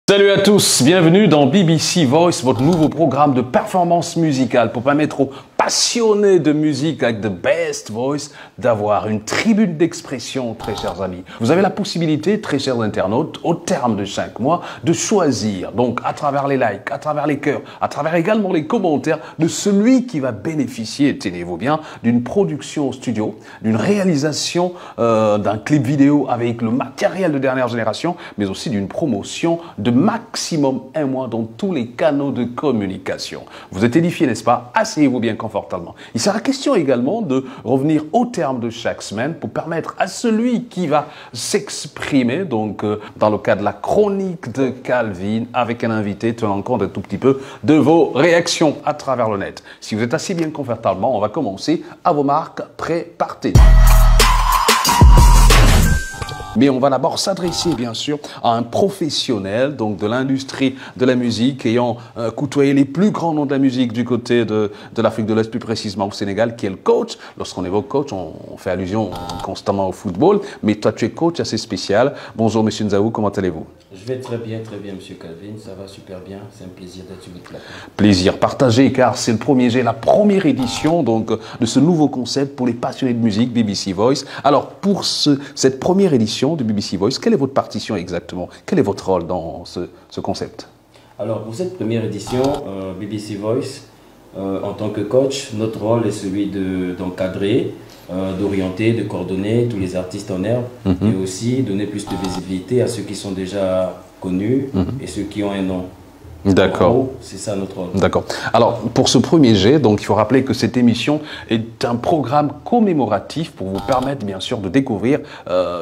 Salut à tous, bienvenue dans BBC Voice, votre nouveau programme de performance musicale pour permettre aux passionnés de musique avec the best voice d'avoir une tribune d'expression, très chers amis. Vous avez la possibilité, très chers internautes, au terme de chaque mois, de choisir, donc à travers les likes, à travers les cœurs, à travers également les commentaires, de celui qui va bénéficier, tenez-vous bien, d'une production studio, d'une réalisation d'un clip vidéo avec le matériel de dernière génération, mais aussi d'une promotion de maximum un mois dans tous les canaux de communication. Vous êtes édifiés, n'est-ce pas? Asseyez-vous bien confortablement. Il sera question également de revenir au terme de chaque semaine pour permettre à celui qui va s'exprimer, donc dans le cas de la chronique de Calvin, avec un invité, tenant compte un tout petit peu de vos réactions à travers le net. Si vous êtes assez bien confortablement, on va commencer. À vos marques, prêts, partez. Mais on va d'abord s'adresser, bien sûr, à un professionnel donc de l'industrie de la musique, ayant côtoyé les plus grands noms de la musique du côté de l'Afrique de l'Est, plus précisément au Sénégal, qui est le coach. Lorsqu'on évoque coach, on fait allusion constamment au football, mais toi, tu es coach assez spécial. Bonjour, monsieur Nzaou, comment allez-vous? Je vais très bien, monsieur Calvin. Ça va super bien. C'est un plaisir d'être sur votre plateau. Plaisir partagé, car c'est le premier jet, la première édition donc de ce nouveau concept pour les passionnés de musique, BBC Voice. Alors, pour cette première édition de BBC Voice, quelle est votre partition exactement? Quel est votre rôle dans ce concept? Alors, pour cette première édition, BBC Voice, en tant que coach, notre rôle est celui d'encadrer, d'orienter, de coordonner tous les artistes en herbe et aussi donner plus de visibilité à ceux qui sont déjà connus et ceux qui ont un nom. D'accord. C'est ça notre rôle. D'accord. Alors, pour ce premier jet, donc, il faut rappeler que cette émission est un programme commémoratif pour vous permettre, bien sûr, de découvrir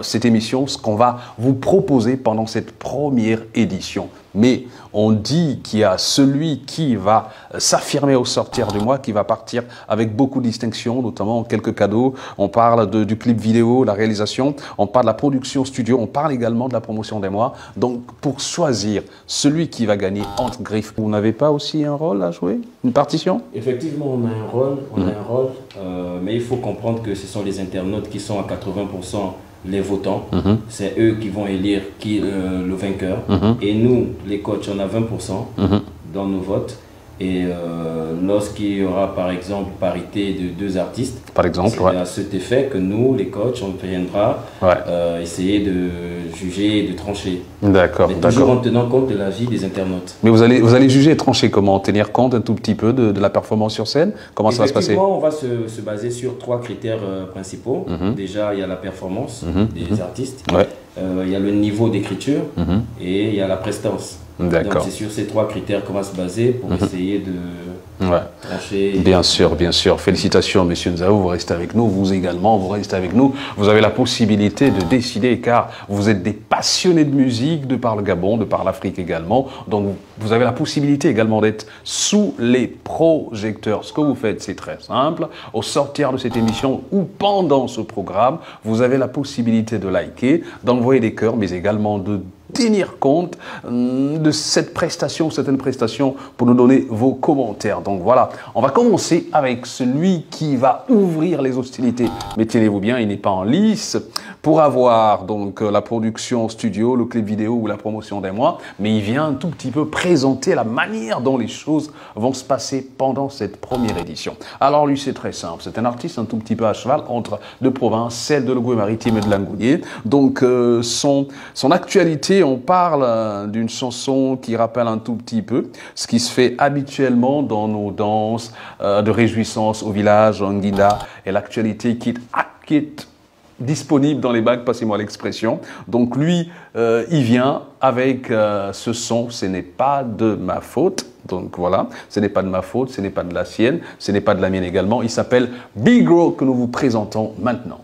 cette émission, ce qu'on va vous proposer pendant cette première édition. Mais on dit qu'il y a celui qui va s'affirmer au sortir du mois, qui va partir avec beaucoup de distinctions, notamment quelques cadeaux. On parle du clip vidéo, la réalisation, on parle de la production studio, on parle également de la promotion des mois. Donc, pour choisir celui qui va gagner entre griffes, vous n'avez pas aussi un rôle à jouer? Une partition? Effectivement, on a un rôle, mais il faut comprendre que ce sont les internautes qui sont à 80% les votants, c'est eux qui vont élire le vainqueur. Et nous, les coachs, on a 20% dans nos votes. Et lorsqu'il y aura par exemple parité de deux artistes, c'est à cet effet que nous, les coachs, on viendra essayer de juger et de trancher. D'accord. Mais toujours en tenant compte de l'avis des internautes. Mais vous allez juger et trancher comment? Tenir compte un tout petit peu de la performance sur scène? Comment ça va se passer? On va se baser sur trois critères principaux. Déjà, il y a la performance des artistes, il y a le niveau d'écriture et il y a la prestance. Donc c'est sur ces trois critères qu'on va se baser pour essayer de trancher. Bien sûr, bien sûr. Félicitations, monsieur Nzaou, vous restez avec nous. Vous également, vous restez avec nous. Vous avez la possibilité de décider, car vous êtes des passionnés de musique, de par le Gabon, de par l'Afrique également. Donc, vous avez la possibilité également d'être sous les projecteurs. Ce que vous faites, c'est très simple. Au sortir de cette émission ou pendant ce programme, vous avez la possibilité de liker, d'envoyer des cœurs, mais également de tenir compte de cette prestation, certaines prestations, pour nous donner vos commentaires. Donc voilà, on va commencer avec celui qui va ouvrir les hostilités. Mais tenez-vous bien, il n'est pas en lice pour avoir donc la production studio, le clip vidéo ou la promotion des mois, mais il vient un tout petit peu présenter la manière dont les choses vont se passer pendant cette première édition. Alors lui, c'est très simple, c'est un artiste un tout petit peu à cheval entre deux provinces, celle de Logoué-Maritime et de Langounier. Donc son actualité, on parle d'une chanson qui rappelle un tout petit peu ce qui se fait habituellement dans nos danses de réjouissance au village, en Nguinda, et l'actualité qui est disponible dans les bacs, passez-moi l'expression. Donc lui, il vient avec ce son, ce n'est pas de ma faute. Donc voilà, ce n'est pas de ma faute, ce n'est pas de la sienne, ce n'est pas de la mienne également. Il s'appelle Big Ro, que nous vous présentons maintenant.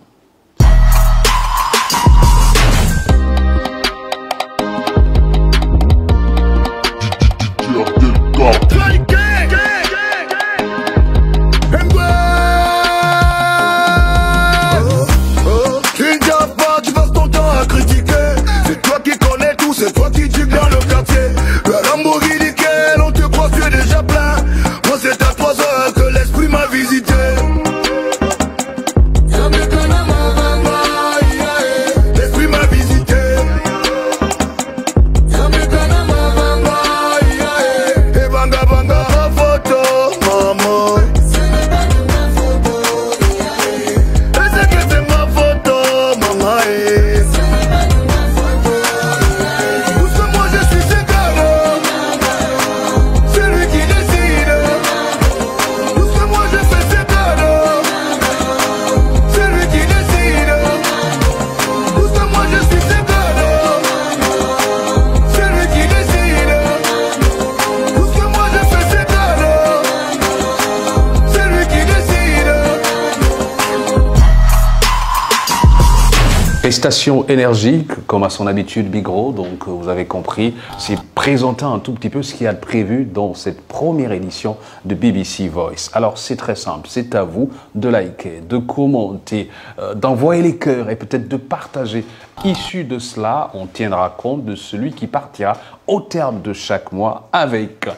C'est toi qui dis dans le quartier. Le Lamborghini nickel, on te croit tu es déjà plein. Moi c'est à 3 heures que l'esprit m'a visité. Prestation énergique, comme à son habitude Bigro, donc vous avez compris, c'est présenter un tout petit peu ce qu'il y a de prévu dans cette première édition de BBC Voice. Alors c'est très simple, c'est à vous de liker, de commenter, d'envoyer les cœurs et peut-être de partager. Issu de cela, on tiendra compte de celui qui partira au terme de chaque mois avec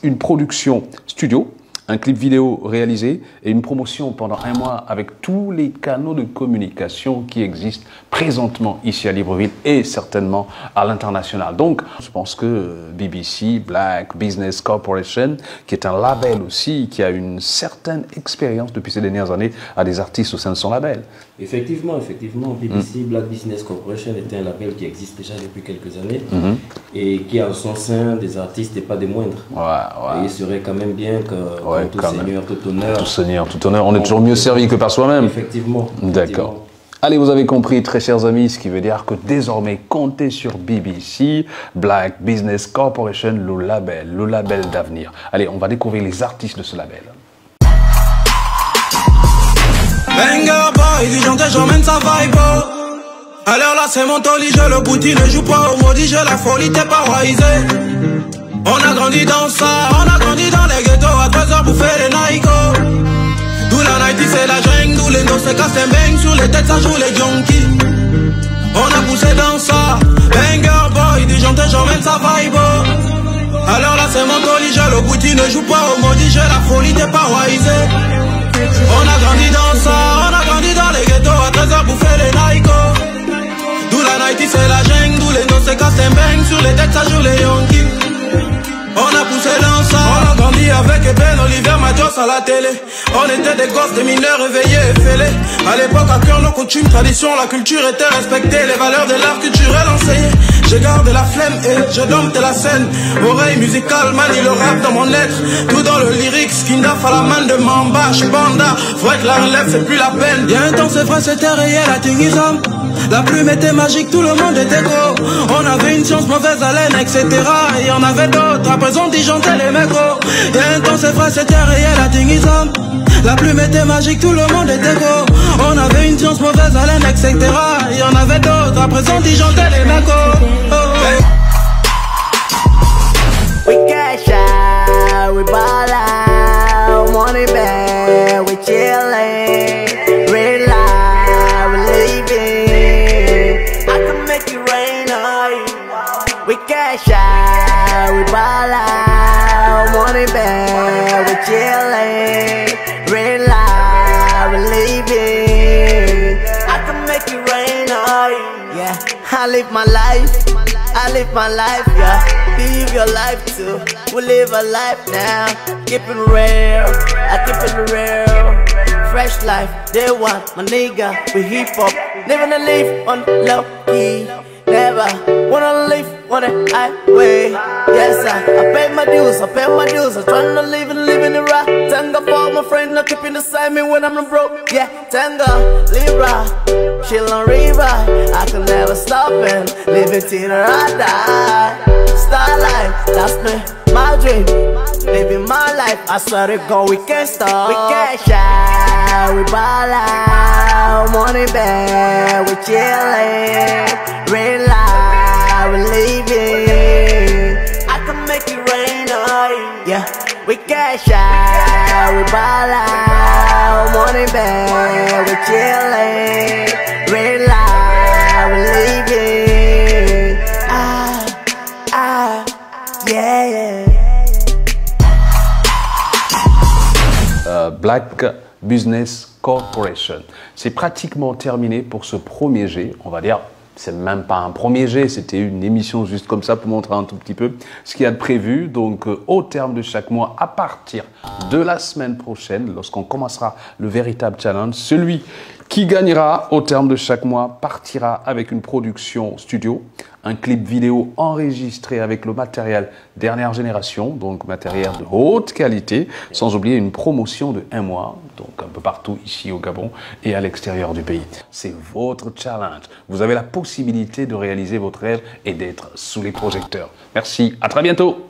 une production studio, un clip vidéo réalisé et une promotion pendant un mois avec tous les canaux de communication qui existent présentement ici à Libreville et certainement à l'international. Donc, je pense que BBC, Black Business Corporation, qui est un label aussi, qui a une certaine expérience depuis ces dernières années à des artistes au sein de son label. Effectivement, BBC Black Business Corporation est un label qui existe déjà depuis quelques années et qui a en son sein des artistes et pas des moindres. Et il serait quand même bien que tout seigneur, tout honneur. Tout seigneur, tout honneur. On est toujours mieux servi que par soi-même. Effectivement. D'accord. Allez, vous avez compris, très chers amis, ce qui veut dire que désormais, comptez sur BBC, Black Business Corporation, le label d'avenir. Allez, on va découvrir les artistes de ce label. Banger boy, du gentil, j'emmène sa vibe. Alors là, c'est mon toli, je le bouti, ne joue pas au maudit, j'ai la folie, t'es pas waisé. On a grandi dans ça, on a grandi dans les ghettos, à 13h pour faire les Naiko. D'où la night, c'est la jungle, d'où les nos se cassent un bang, sur les têtes, ça joue les junkies. On a poussé dans ça, banger boy, du gentil, j'emmène sa vibe. Alors là, c'est mon toli, je le bouti, ne joue pas au maudit, j'ai la folie, t'es pas waisé. On a grandi dans ça, on a grandi dans les ghettos, à 13h pour faire les Naiko. D'où la night, c'est la jungle, d'où les nos se cassent un bang, sur les têtes, ça joue les junkies. On a poussé dans ça, on a grandi avec Eben, Oliver, Madios à la télé. On était des gosses, des mineurs réveillés et fêlés. À l'époque, à cœur, nos coutumes, traditions, la culture était respectée. Les valeurs de l'art culturel enseignées. J'ai gardé la flemme et je dompte la scène. Oreille musicale, manie le rap dans mon être. Tout dans le lyrique, Skindaf à la main de Mamba, Banda. Vrai que la relève, c'est plus la peine. Y'a un temps, c'est vrai, c'était réel, la tingism. La plume était magique, tout le monde était gros. On avait une science, mauvaise haleine, etc. Et y'en avait d'autres, à présent disjonctaient les mecs. Y'a un temps, c'est vrai, c'était réel, la tingism. La plume était magique, tout le monde était gros. On avait une science, mauvaise haleine, etc. Et y'en avait d'autres, à présent disjonctaient les mecs. We cash out, we ball out, money back, we chillin', real life, we living. I can make it rain on you. We cash out, we ball out, money back, we chillin', real life, we living. I can make it rain on you. Yeah, I live my life. I live my life, yeah. Live your life too. We live a life now. Keep it real, I keep it real. Fresh life, day one, my nigga. We hip hop, living a life on low key. Never wanna live on a highway. Yes, I pay my dues, I'm trying to live in the right. Tanga for my friend, not keeping beside me when I'm broke. Yeah, Tanga, Libra, chill on river. I can never stop and live it till I die. Starlight, that's me, my dream. Living my life, I swear to God, we can't stop. We cash out, we ball out, money back, we chillin', real life, we living. I can make it rain on you. Yeah, we cash out, we ball out, money back, we chillin', real life, we living. Yeah. Black Business Corporation. C'est pratiquement terminé pour ce premier jet, on va dire. C'est même pas un premier jet, c'était une émission juste comme ça pour montrer un tout petit peu ce qu'il y a de prévu. Donc au terme de chaque mois, à partir de la semaine prochaine, lorsqu'on commencera le véritable challenge, celui qui gagnera au terme de chaque mois partira avec une production studio, un clip vidéo enregistré avec le matériel dernière génération, donc matériel de haute qualité, sans oublier une promotion de 1 mois, donc un peu partout ici au Gabon et à l'extérieur du pays. C'est votre challenge. Vous avez la possibilité de réaliser votre rêve et d'être sous les projecteurs. Merci, à très bientôt.